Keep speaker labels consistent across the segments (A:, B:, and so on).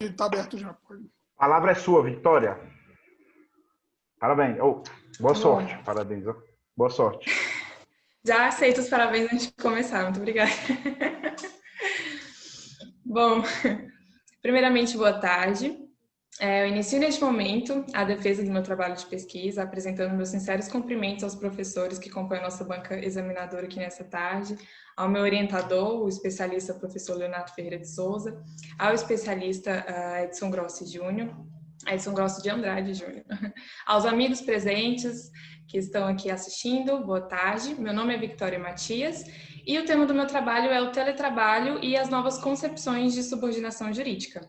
A: Está aberto já, pode.
B: A palavra é sua, Vitória. Parabéns. Oh, boa sorte.
C: Bom,
B: Parabéns. Boa sorte.
C: já aceito os parabéns antes de começar, muito obrigada. Bom, primeiramente, boa tarde. Eu inicio neste momento a defesa do meu trabalho de pesquisa, apresentando meus sinceros cumprimentos aos professores que compõem a nossa banca examinadora aqui nessa tarde, ao meu orientador, o especialista professor Leonardo Ferreira de Souza, ao especialista Edson Grossi Júnior, Edson Grossi de Andrade Júnior, aos amigos presentes que estão aqui assistindo, boa tarde. Meu nome é Victoria Matias e o tema do meu trabalho é o teletrabalho e as novas concepções de subordinação jurídica.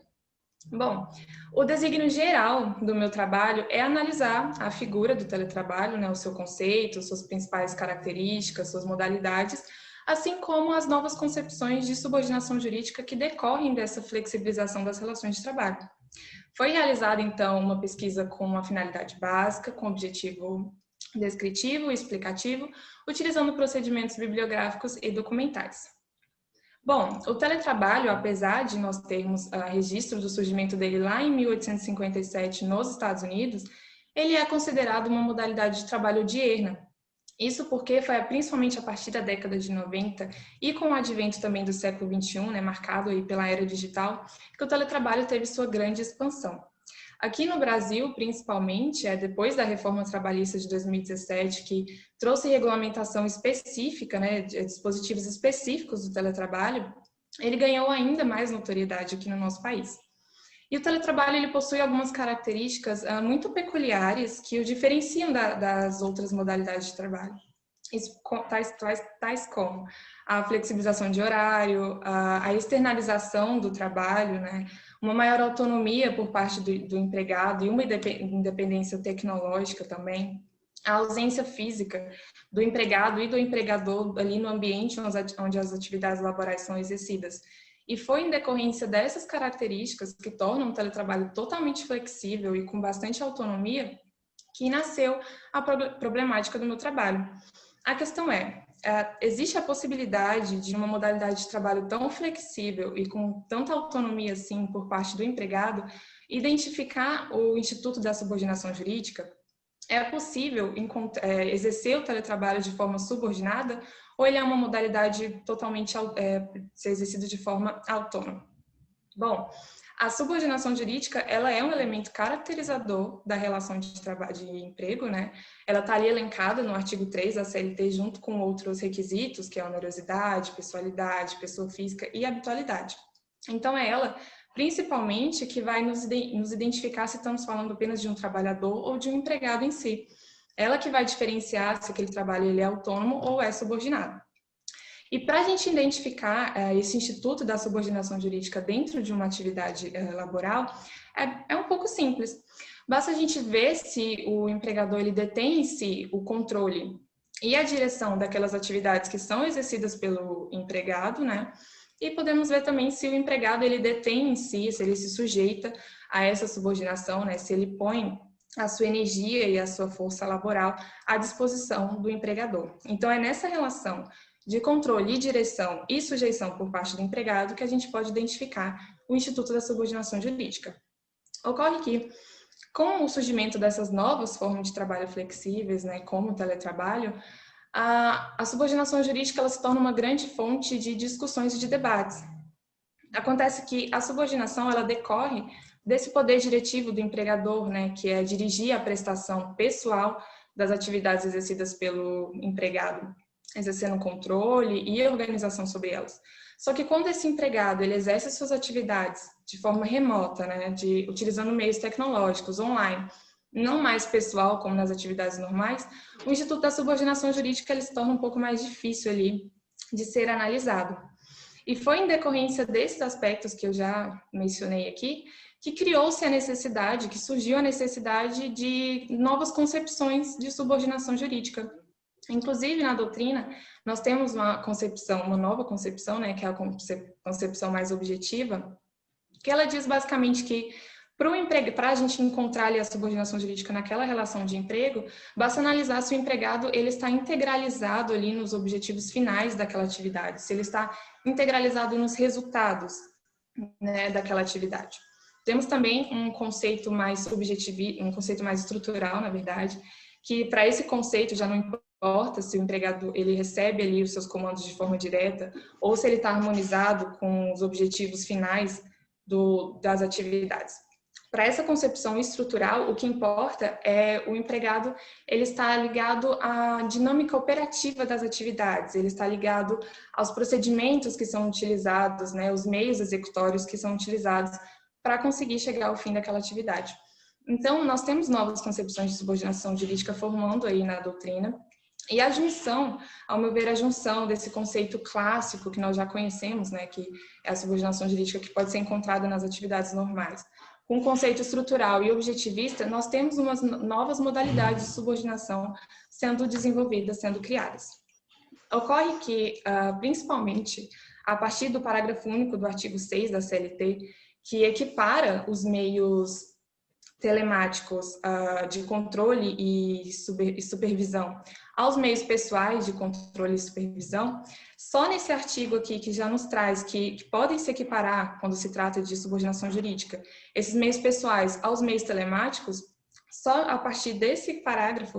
C: Bom, o desígnio geral do meu trabalho é analisar a figura do teletrabalho, né, o seu conceito, suas principais características, suas modalidades, assim como as novas concepções de subordinação jurídica que decorrem dessa flexibilização das relações de trabalho. Foi realizada, então, uma pesquisa com uma finalidade básica, com objetivo descritivo e explicativo, utilizando procedimentos bibliográficos e documentais. Bom, o teletrabalho, apesar de nós termos registro do surgimento dele lá em 1857 nos Estados Unidos, ele é considerado uma modalidade de trabalho diurna. Isso porque foi principalmente a partir da década de 90 e com o advento também do século XXI, né, marcado aí pela era digital, que o teletrabalho teve sua grande expansão. Aqui no Brasil, principalmente, depois da reforma trabalhista de 2017, que trouxe regulamentação específica, né, dispositivos específicos do teletrabalho, ele ganhou ainda mais notoriedade aqui no nosso país. E o teletrabalho ele possui algumas características muito peculiares que o diferenciam das outras modalidades de trabalho. Isso, tais como a flexibilização de horário, a externalização do trabalho, né? Uma maior autonomia por parte do empregado e uma independência tecnológica também, a ausência física do empregado e do empregador ali no ambiente onde as atividades laborais são exercidas. E foi em decorrência dessas características que tornam o teletrabalho totalmente flexível e com bastante autonomia que nasceu a problemática do meu trabalho. A questão existe a possibilidade de uma modalidade de trabalho tão flexível e com tanta autonomia assim por parte do empregado identificar o Instituto da Subordinação Jurídica? É possível exercer o teletrabalho de forma subordinada ou ele é uma modalidade totalmente ser exercido de forma autônoma? Bom, a subordinação jurídica, ela é um elemento caracterizador da relação de trabalho de emprego, né? Ela está ali elencada no artigo 3 da CLT junto com outros requisitos, que é a onerosidade, pessoalidade, pessoa física e habitualidade. Então, é ela, principalmente, que vai nos identificar se estamos falando apenas de um trabalhador ou de um empregado em si. Ela que vai diferenciar se aquele trabalho ele é autônomo ou é subordinado. E para a gente identificar esse instituto da subordinação jurídica dentro de uma atividade laboral, é um pouco simples. Basta a gente ver se o empregador ele detém em si o controle e a direção daquelas atividades que são exercidas pelo empregado, né? E podemos ver também se o empregado ele detém em si, se ele se sujeita a essa subordinação, né? Se ele põe a sua energia e a sua força laboral à disposição do empregador. Então, é nessa relação de controle e direção e sujeição por parte do empregado que a gente pode identificar o Instituto da Subordinação Jurídica. Ocorre que, com o surgimento dessas novas formas de trabalho flexíveis, né, como o teletrabalho, a subordinação jurídica ela se torna uma grande fonte de discussões e de debates. Acontece que a subordinação ela decorre desse poder diretivo do empregador, né, que é dirigir a prestação pessoal das atividades exercidas pelo empregado, exercendo controle e organização sobre elas. Só que quando esse empregado ele exerce suas atividades de forma remota, né, utilizando meios tecnológicos, online, não mais pessoal como nas atividades normais, o Instituto da Subordinação Jurídica ele se torna um pouco mais difícil ali de ser analisado. E foi em decorrência desses aspectos que eu já mencionei aqui, que criou-se a necessidade, que surgiu a necessidade de novas concepções de subordinação jurídica. Inclusive, na doutrina, nós temos uma nova concepção, né, que é a concepção mais objetiva, que ela diz basicamente que para a gente encontrar ali a subordinação jurídica naquela relação de emprego, basta analisar se o empregado ele está integralizado ali nos objetivos finais daquela atividade, se ele está integralizado nos resultados, né, daquela atividade. Temos também um conceito mais subjetivo, um conceito mais estrutural, na verdade, que para esse conceito já não importa se o empregado ele recebe ali os seus comandos de forma direta ou se ele está harmonizado com os objetivos finais das atividades. Para essa concepção estrutural, o que importa é o empregado, ele está ligado à dinâmica operativa das atividades, ele está ligado aos procedimentos que são utilizados, né, os meios executórios que são utilizados para conseguir chegar ao fim daquela atividade. Então, nós temos novas concepções de subordinação jurídica formando aí na doutrina, e a junção, ao meu ver, a junção desse conceito clássico que nós já conhecemos, né, que é a subordinação jurídica que pode ser encontrada nas atividades normais, com o conceito estrutural e objetivista, nós temos umas novas modalidades de subordinação sendo desenvolvidas, sendo criadas. Ocorre que, principalmente, a partir do parágrafo único do artigo 6 da CLT, que equipara os meios telemáticos de controle e supervisão aos meios pessoais de controle e supervisão, só nesse artigo aqui que já nos traz que podem se equiparar, quando se trata de subordinação jurídica, esses meios pessoais aos meios telemáticos, só a partir desse parágrafo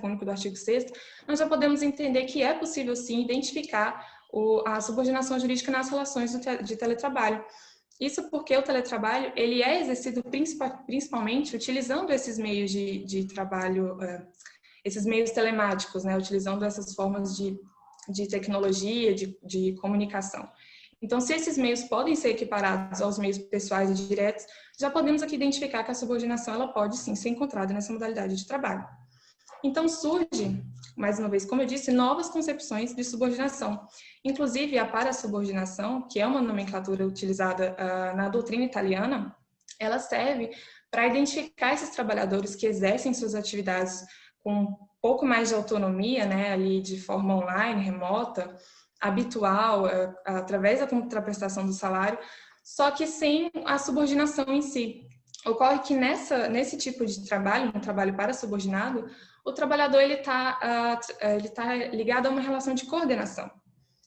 C: único do artigo 6º, nós já podemos entender que é possível, sim, identificar a subordinação jurídica nas relações de teletrabalho. Isso porque o teletrabalho ele é exercido principalmente utilizando esses meios de trabalho, esses meios telemáticos, né? Utilizando essas formas de tecnologia, de comunicação. Então, se esses meios podem ser equiparados aos meios pessoais e diretos, já podemos aqui identificar que a subordinação ela pode sim ser encontrada nessa modalidade de trabalho. Então, surge, mais uma vez, como eu disse, novas concepções de subordinação. Inclusive, a parasubordinação, que é uma nomenclatura utilizada na doutrina italiana, ela serve para identificar esses trabalhadores que exercem suas atividades com um pouco mais de autonomia, né, ali de forma online, remota, habitual, através da contraprestação do salário, só que sem a subordinação em si. Ocorre que nesse tipo de trabalho, um trabalho parasubordinado, o trabalhador ele tá ligado a uma relação de coordenação.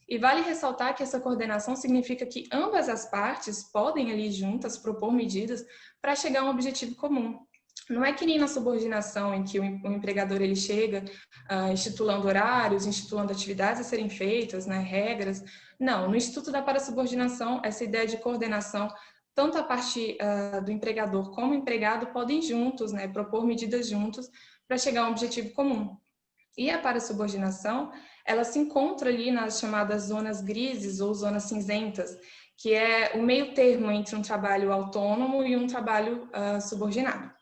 C: E vale ressaltar que essa coordenação significa que ambas as partes podem ali juntas propor medidas para chegar a um objetivo comum. Não é que nem na subordinação em que o empregador ele chega institulando horários, institulando atividades a serem feitas, né, regras. Não, no Instituto da Parasubordinação, essa ideia de coordenação, tanto a parte do empregador como o empregado podem juntos, né, propor medidas juntos para chegar a um objetivo comum. E a parasubordinação, ela se encontra ali nas chamadas zonas grises ou zonas cinzentas, que é o meio termo entre um trabalho autônomo e um trabalho subordinado.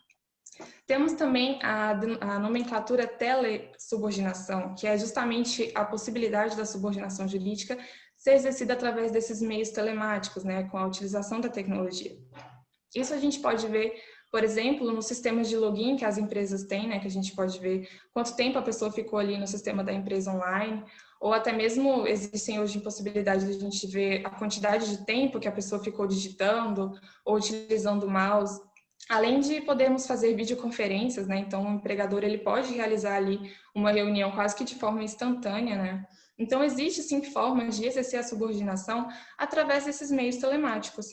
C: Temos também a nomenclatura telesubordinação, que é justamente a possibilidade da subordinação jurídica ser exercida através desses meios telemáticos, né, com a utilização da tecnologia. Isso a gente pode ver, por exemplo, nos sistemas de login que as empresas têm, né, que a gente pode ver quanto tempo a pessoa ficou ali no sistema da empresa online, ou até mesmo existem hoje possibilidades de a gente ver a quantidade de tempo que a pessoa ficou digitando ou utilizando o mouse. Além de podermos fazer videoconferências, né, então o empregador ele pode realizar ali uma reunião quase que de forma instantânea, né. Então existe sim formas de exercer a subordinação através desses meios telemáticos.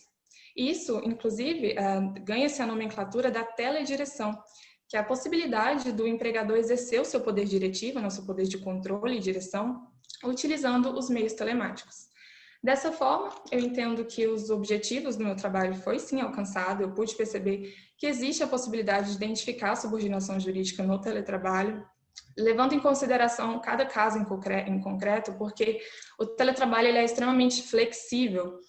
C: Isso, inclusive, ganha-se a nomenclatura da teledireção, que é a possibilidade do empregador exercer o seu poder diretivo, o seu poder de controle e direção, utilizando os meios telemáticos. Dessa forma, eu entendo que os objetivos do meu trabalho foi sim alcançado, eu pude perceber que existe a possibilidade de identificar a subordinação jurídica no teletrabalho, levando em consideração cada caso em concreto, porque o teletrabalho ele é extremamente flexível,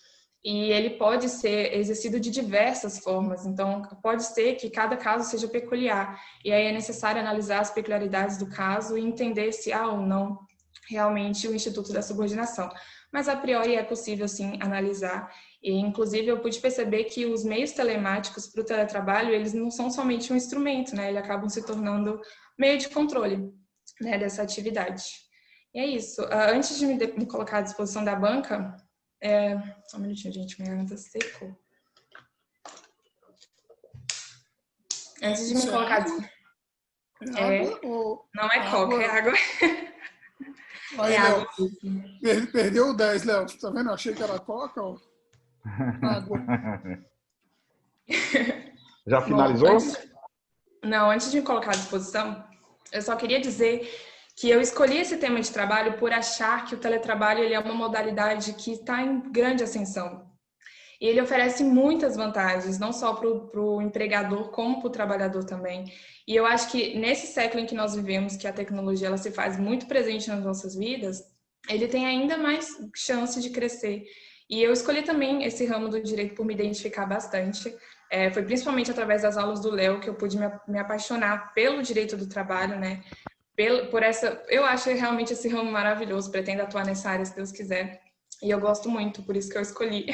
C: e ele pode ser exercido de diversas formas, então pode ser que cada caso seja peculiar, e aí é necessário analisar as peculiaridades do caso e entender se há ou não realmente o Instituto da Subordinação. Mas a priori é possível sim analisar, e inclusive eu pude perceber que os meios telemáticos para o teletrabalho, eles não são somente um instrumento, né? Eles acabam se tornando meio de controle, né, dessa atividade. E é isso. Antes de me colocar à disposição da banca, só um minutinho, gente, minha garganta secou. Antes de me colocar... Não é coca, é água.
A: Aí, Léo, perdeu o 10, Léo. Tá vendo? Eu achei que era coca. Ó. Água.
B: Já finalizou?
C: Bom, antes de me colocar à disposição, eu só queria dizer que eu escolhi esse tema de trabalho por achar que o teletrabalho ele é uma modalidade que está em grande ascensão. E ele oferece muitas vantagens, não só para o empregador, como para o trabalhador também. E eu acho que nesse século em que nós vivemos, que a tecnologia ela se faz muito presente nas nossas vidas, ele tem ainda mais chance de crescer. E eu escolhi também esse ramo do direito por me identificar bastante. Foi principalmente através das aulas do Léo que eu pude me apaixonar pelo direito do trabalho, né? Eu acho realmente esse ramo maravilhoso, pretendo atuar nessa área se Deus quiser. E eu gosto muito, por isso que eu escolhi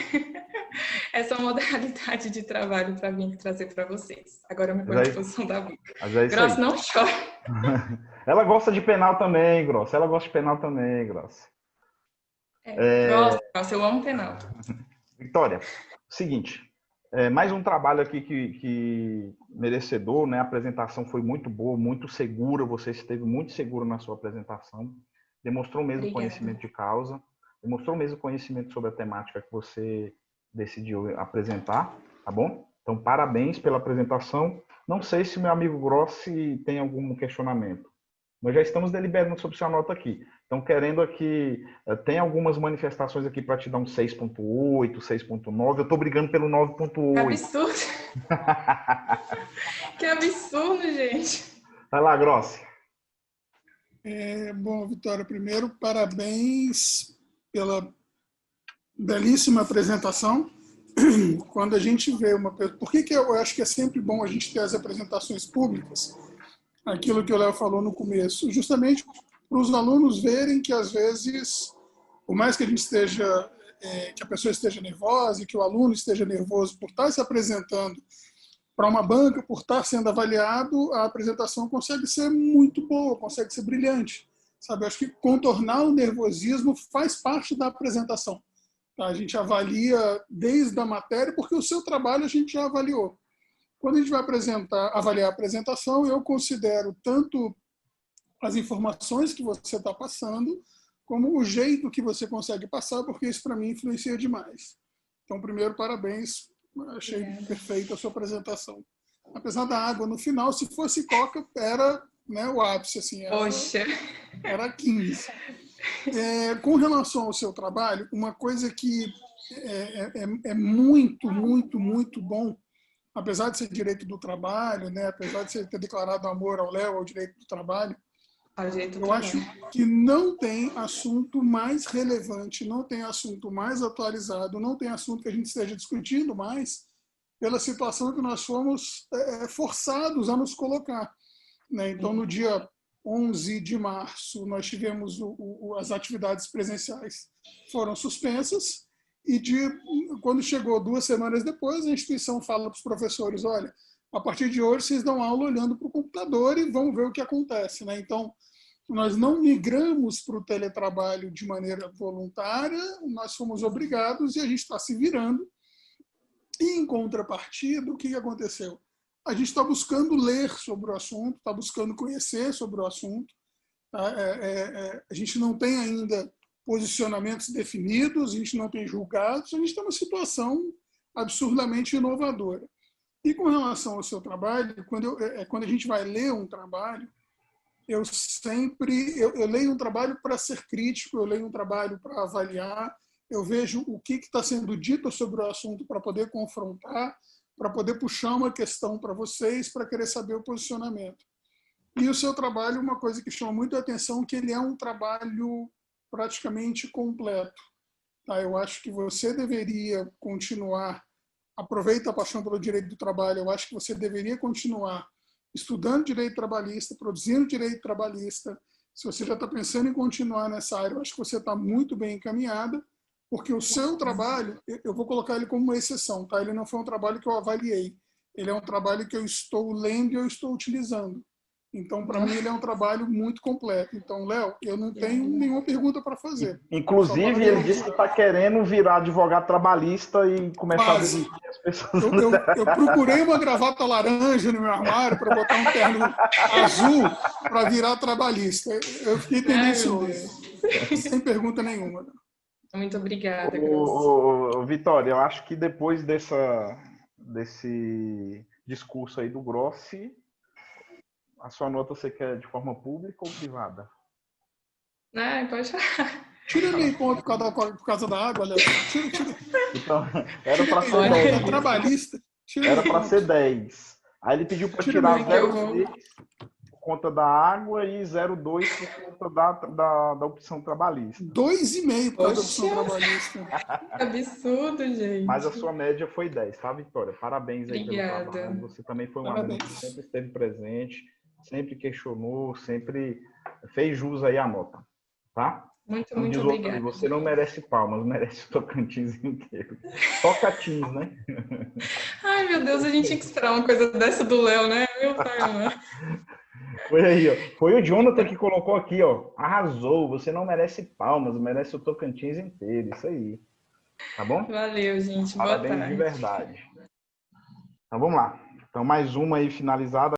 C: essa modalidade de trabalho para vir trazer para vocês. Agora eu me ponho à disposição da boca. Gross, não chora.
B: Ela gosta de penal também, Gross. Ela gosta de penal também, Gross.
C: Gosto, eu amo penal.
B: Vitória, seguinte, mais um trabalho aqui que merecedor, né? A apresentação foi muito boa, muito segura, você esteve muito seguro na sua apresentação, demonstrou mesmo conhecimento de causa, demonstrou mesmo conhecimento sobre a temática que você decidiu apresentar, tá bom? Então, parabéns pela apresentação. Não sei se o meu amigo Grossi tem algum questionamento. Nós já estamos deliberando sobre sua nota aqui. Então, querendo aqui, tem algumas manifestações aqui para te dar um 6.8, 6.9. Eu estou brigando pelo 9.8.
C: Que absurdo! Que absurdo, gente!
B: Vai lá, Grossi.
A: Bom, Vitória, primeiro, parabéns pela belíssima apresentação. Quando a gente vê uma... Por que eu acho que é sempre bom a gente ter as apresentações públicas? Aquilo que o Léo falou no começo, justamente para os alunos verem que, às vezes, por mais que a gente esteja, que a pessoa esteja nervosa e que o aluno esteja nervoso por estar se apresentando para uma banca, por estar sendo avaliado, a apresentação consegue ser muito boa, consegue ser brilhante. Sabe? Eu acho que contornar o nervosismo faz parte da apresentação. Tá? A gente avalia desde a matéria, porque o seu trabalho a gente já avaliou. Quando a gente vai avaliar a apresentação, eu considero tanto as informações que você está passando, como o jeito que você consegue passar, porque isso, para mim, influencia demais. Então, primeiro, parabéns. Achei perfeita a sua apresentação. Apesar da água no final, se fosse Coca, era, né, o ápice. Assim, era 15. Com relação ao seu trabalho, uma coisa que é muito, muito, muito bom, apesar de ser direito do trabalho, né, apesar de você ter declarado amor ao Léo, ao direito do trabalho, eu acho que não tem assunto mais relevante, não tem assunto mais atualizado, não tem assunto que a gente esteja discutindo mais pela situação que nós fomos forçados a nos colocar. Né? Então, no dia 11 de março, nós tivemos as atividades presenciais foram suspensas, e quando chegou 2 semanas depois, a instituição fala para os professores, olha, a partir de hoje vocês dão aula olhando para o computador e vão ver o que acontece. Né? Então, nós não migramos para o teletrabalho de maneira voluntária, nós fomos obrigados e a gente está se virando. E, em contrapartida, o que aconteceu? A gente está buscando ler sobre o assunto, está buscando conhecer sobre o assunto. A gente não tem ainda posicionamentos definidos, a gente não tem julgados, a gente está numa situação absurdamente inovadora. E com relação ao seu trabalho, quando a gente vai ler um trabalho, eu leio um trabalho para ser crítico, eu leio um trabalho para avaliar, eu vejo o que está sendo dito sobre o assunto para poder confrontar, para poder puxar uma questão para vocês, para querer saber o posicionamento. E o seu trabalho, uma coisa que chama muito a atenção, que ele é um trabalho praticamente completo. Tá? Eu acho que você deveria continuar, aproveita a paixão pelo direito do trabalho, eu acho que você deveria continuar estudando direito trabalhista, produzindo direito trabalhista. Se você já está pensando em continuar nessa área, eu acho que você está muito bem encaminhada, porque o seu trabalho, eu vou colocar ele como uma exceção, tá? Ele não foi um trabalho que eu avaliei, ele é um trabalho que eu estou lendo e eu estou utilizando. Então, para mim, ele é um trabalho muito completo. Então, Léo, eu não tenho nenhuma pergunta para fazer.
B: Inclusive, ele disse que está querendo virar advogado trabalhista e começar a demitir as pessoas.
A: Eu procurei uma gravata laranja no meu armário para botar um terno azul para virar trabalhista. Eu fiquei tendencioso. Sem pergunta nenhuma.
C: Muito obrigada,
B: Vitória, eu acho que depois desse discurso aí do Grossi, a sua nota você quer de forma pública ou privada?
C: Pode falar.
A: Tira meio ponto por causa da água, Léo. Tira.
B: Então, era para ser
A: Olha,
B: 10.
A: é trabalhista.
B: Era para ser 10. Aí ele pediu para tirar 0,6 por conta da água e 0,2 por conta da opção trabalhista.
A: 2,5 por causa da opção trabalhista.
C: Absurdo, gente.
B: Mas a sua média foi 10, tá, Vitória? Parabéns aí
C: Obrigada.
B: pelo trabalho. Você também foi um aluno que sempre esteve presente, sempre questionou, sempre fez jus aí à nota, tá?
C: Muito
B: Diz
C: obrigada.
B: outro, você não merece palmas, merece o Tocantins inteiro. Tocantins, né?
C: Ai, meu Deus, a gente tinha que esperar uma coisa dessa do Léo, né? Meu pai, amado.
B: Foi aí, ó. Foi o Jonathan que colocou aqui, ó. Arrasou, você não merece palmas, merece o Tocantins inteiro. Isso aí. Tá bom?
C: Valeu, gente.
B: Parabéns
C: Boa tarde.
B: de verdade. Então vamos lá. Então mais uma aí finalizada.